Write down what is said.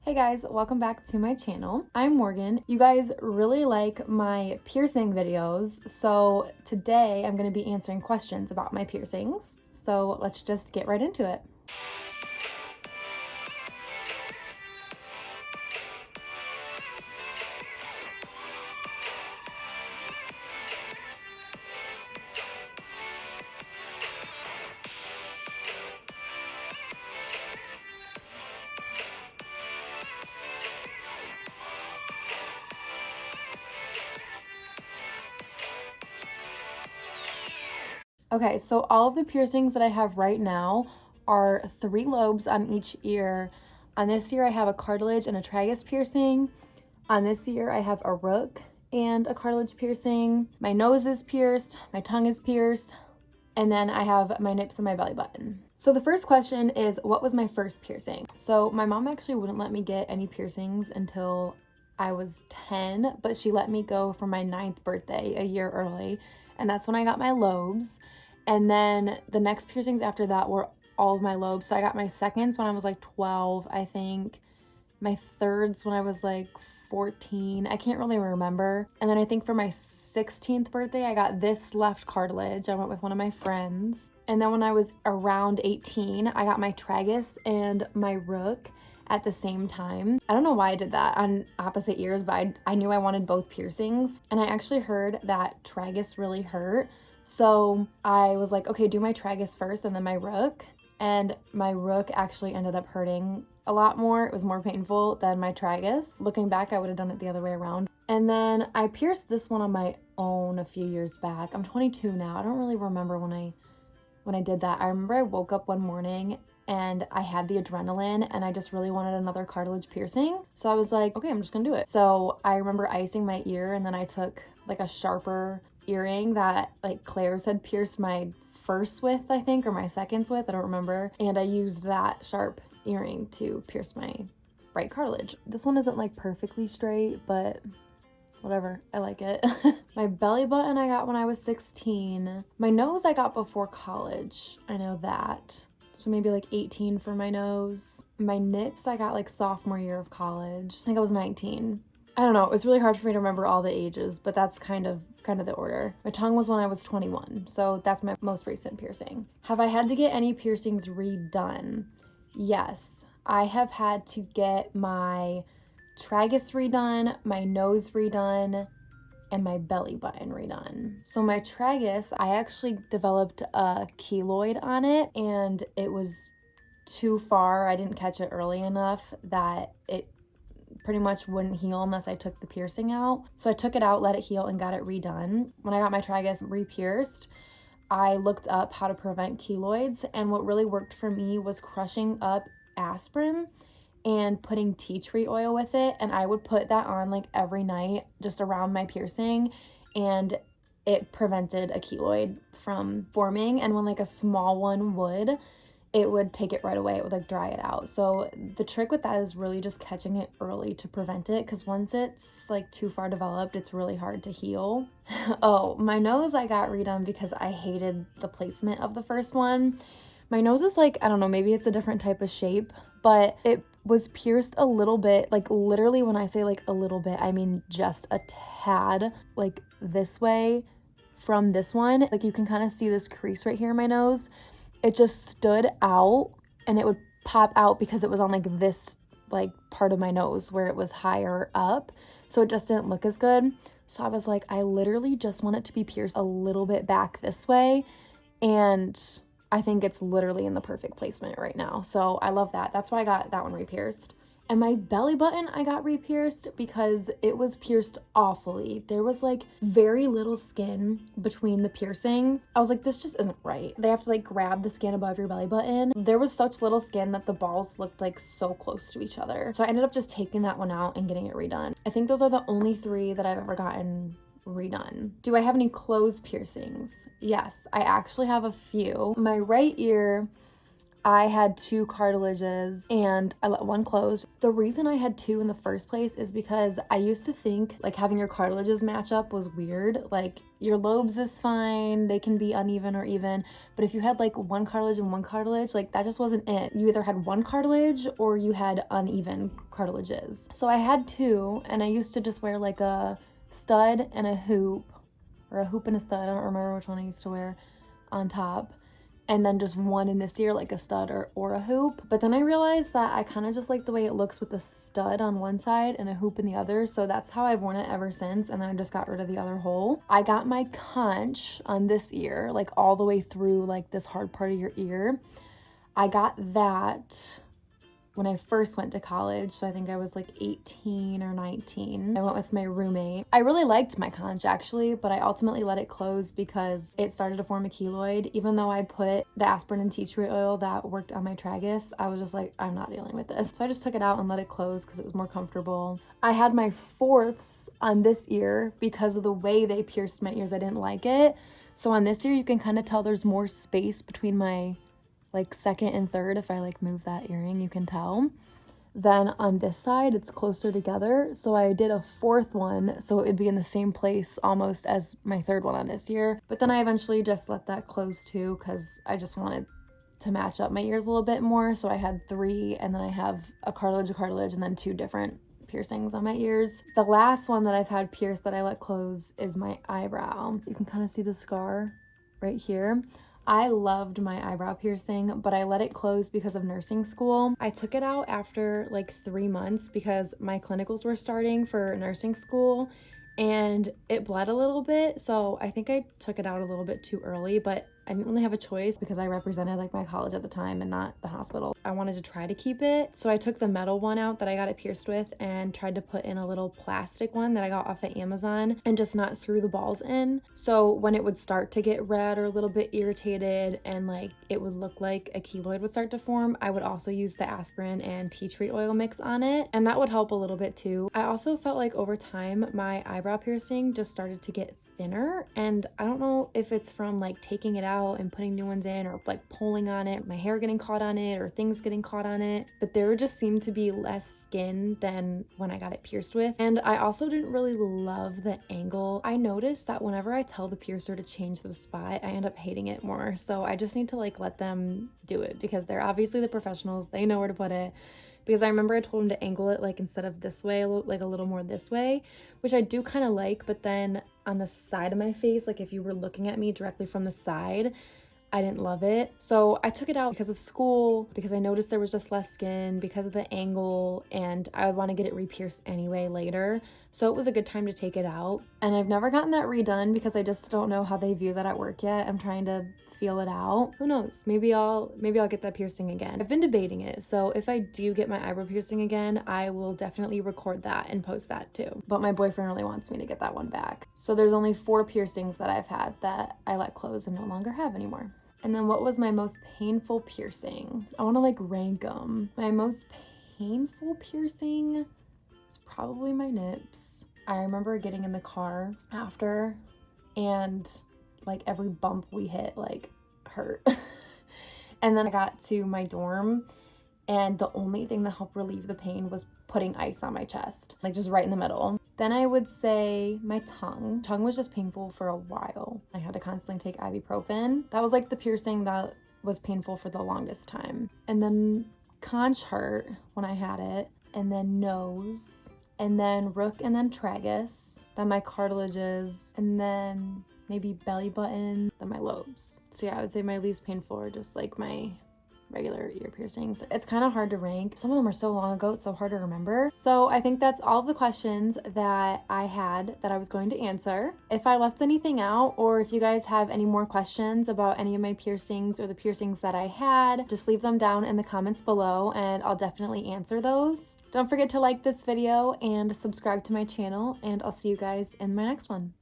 Hey guys, welcome back to my channel. I'm Morgan. You guys really like my piercing videos, so today I'm going to be answering questions about my piercings. So let's just get right into it. Okay, so all of the piercings that I have right now are 3 lobes on each ear. On this ear I have a cartilage and a tragus piercing. On this ear I have a rook and a cartilage piercing. My nose is pierced, my tongue is pierced, and then I have my nips and my belly button. So the first question is, what was my first piercing? So my mom actually wouldn't let me get any piercings until I was 10, but she let me go for my 9th birthday a year early. And that's when I got my lobes. And then the next piercings after that were all of my lobes. So I got my seconds when I was like 12, I think. My thirds when I was like 14. I can't really remember. And then I think for my 16th birthday, I got this left cartilage. I went with one of my friends. And then when I was around 18, I got my tragus and my rook at the same time. I don't know why I did that on opposite ears, but I knew I wanted both piercings. And I actually heard that tragus really hurt. So I was like, okay, do my tragus first and then my rook. And my rook actually ended up hurting a lot more. It was more painful than my tragus. Looking back, I would have done it the other way around. And then I pierced this one on my own a few years back. I'm 22 now. I don't really remember when I did that. I remember I woke up one morning and I had the adrenaline and I just really wanted another cartilage piercing. So I was like, okay, I'm just gonna do it. So I remember icing my ear, and then I took like a sharper earring that like Claire's had pierced my first with, I think, or my seconds with, I don't remember. And I used that sharp earring to pierce my right cartilage. This one isn't like perfectly straight, but whatever, I like it. My belly button I got when I was 16. My nose I got before college, I know that. So maybe like 18 for my nose. My nips I got like sophomore year of college. I think I was 19. I don't know, it's really hard for me to remember all the ages, but that's kind of the order. My tongue was when I was 21, so that's my most recent piercing. Have I had to get any piercings redone? Yes, I have had to get my tragus redone, my nose redone, and my belly button redone. So my tragus, I actually developed a keloid on it, and it was too far. I didn't catch it early enough that it pretty much wouldn't heal unless I took the piercing out. So I took it out, let it heal, and got it redone. When I got my tragus re-pierced, I looked up how to prevent keloids, and what really worked for me was crushing up aspirin and putting tea tree oil with it, and I would put that on like every night just around my piercing, and it prevented a keloid from forming. And when like a small one would, it would take it right away. It would like dry it out. So the trick with that is really just catching it early to prevent it, because once it's like too far developed, it's really hard to heal. Oh, my nose I got redone because I hated the placement of the first one. My nose is like, I don't know, maybe it's a different type of shape, but it was pierced a little bit, like literally when I say like a little bit, I mean just a tad, like this way from this one. Like you can kind of see this crease right here in my nose. It just stood out, and it would pop out because it was on like this like part of my nose where it was higher up. So it just didn't look as good. So I was like, I literally just want it to be pierced a little bit back this way. And I think it's literally in the perfect placement right now. So I love that. That's why I got that one re-pierced. And my belly button I got re-pierced because it was pierced awfully. There was like very little skin between the piercing. I was like, this just isn't right. They have to like grab the skin above your belly button. There was such little skin that the balls looked like so close to each other. So I ended up just taking that one out and getting it redone. I think those are the only 3 that I've ever gotten redone. Do I have any closed piercings? Yes, I actually have a few. My right ear, I had 2 cartilages and I let one close. The reason I had 2 in the first place is because I used to think like having your cartilages match up was weird. Like your lobes is fine, they can be uneven or even, but if you had like one cartilage and one cartilage, like that just wasn't it. You either had one cartilage or you had uneven cartilages. So I had 2, and I used to just wear like a stud and a hoop, or a hoop and a stud, I don't remember which one I used to wear on top, and then just one in this ear, like a stud or a hoop. But then I realized that I kind of just like the way it looks with the stud on one side and a hoop in the other, so that's how I've worn it ever since, and then I just got rid of the other hole. I got my conch on this ear, like all the way through like this hard part of your ear. I got that when I first went to college, so I think I was like 18 or 19. I went with my roommate. I really liked my conch actually, but I ultimately let it close because it started to form a keloid. Even though I put the aspirin and tea tree oil that worked on my tragus, I was just like, I'm not dealing with this. So I just took it out and let it close because it was more comfortable. I had my 4ths on this ear because of the way they pierced my ears. I didn't like it. So on this ear, you can kind of tell there's more space between my like 2nd and 3rd. If I like move that earring, you can tell. Then on this side, it's closer together. So I did a 4th one, so it would be in the same place almost as my 3rd one on this ear. But then I eventually just let that close too, because I just wanted to match up my ears a little bit more. So I had 3, and then I have a cartilage, and then 2 different piercings on my ears. The last one that I've had pierced that I let close is my eyebrow. You can kind of see the scar right here. I loved my eyebrow piercing, but I let it close because of nursing school. I took it out after like 3 months because my clinicals were starting for nursing school and it bled a little bit. So I think I took it out a little bit too early, but I didn't really have a choice because I represented like my college at the time and not the hospital. I wanted to try to keep it. So I took the metal one out that I got it pierced with and tried to put in a little plastic one that I got off of Amazon and just not screw the balls in. So when it would start to get red or a little bit irritated and like it would look like a keloid would start to form, I would also use the aspirin and tea tree oil mix on it, and that would help a little bit too. I also felt like over time my eyebrow piercing just started to get thinner, and I don't know if it's from like taking it out and putting new ones in or like pulling on it, my hair getting caught on it or things getting caught on it, but there just seemed to be less skin than when I got it pierced with. And I also didn't really love the angle. I noticed that whenever I tell the piercer to change the spot, I end up hating it more. So I just need to like let them do it because they're obviously the professionals, they know where to put it. Because I remember I told him to angle it like instead of this way, like a little more this way, which I do kind of like, but then on the side of my face, like if you were looking at me directly from the side, I didn't love it. So I took it out because of school, because I noticed there was just less skin, because of the angle, and I would want to get it re-pierced anyway later. So it was a good time to take it out. And I've never gotten that redone because I just don't know how they view that at work yet. I'm trying to feel it out. Who knows? Maybe I'll get that piercing again. I've been debating it. So if I do get my eyebrow piercing again, I will definitely record that and post that too. But my boyfriend really wants me to get that one back. So there's only 4 piercings that I've had that I let close and no longer have anymore. And then what was my most painful piercing? I want to like rank them. My most painful piercing is probably my nips. I remember getting in the car after and like every bump we hit like hurt. And then I got to my dorm and the only thing that helped relieve the pain was putting ice on my chest, like just right in the middle. Then I would say my tongue. Tongue was just painful for a while. I had to constantly take ibuprofen. That was like the piercing that was painful for the longest time. And then conch hurt when I had it, and then nose, and then rook, and then tragus, then my cartilages, and then maybe belly button, then my lobes. So yeah, I would say my least painful are just like my regular ear piercings. It's kind of hard to rank. Some of them are so long ago, it's so hard to remember. So I think that's all of the questions that I had that I was going to answer. If I left anything out, or if you guys have any more questions about any of my piercings or the piercings that I had, just leave them down in the comments below and I'll definitely answer those. Don't forget to like this video and subscribe to my channel, and I'll see you guys in my next one.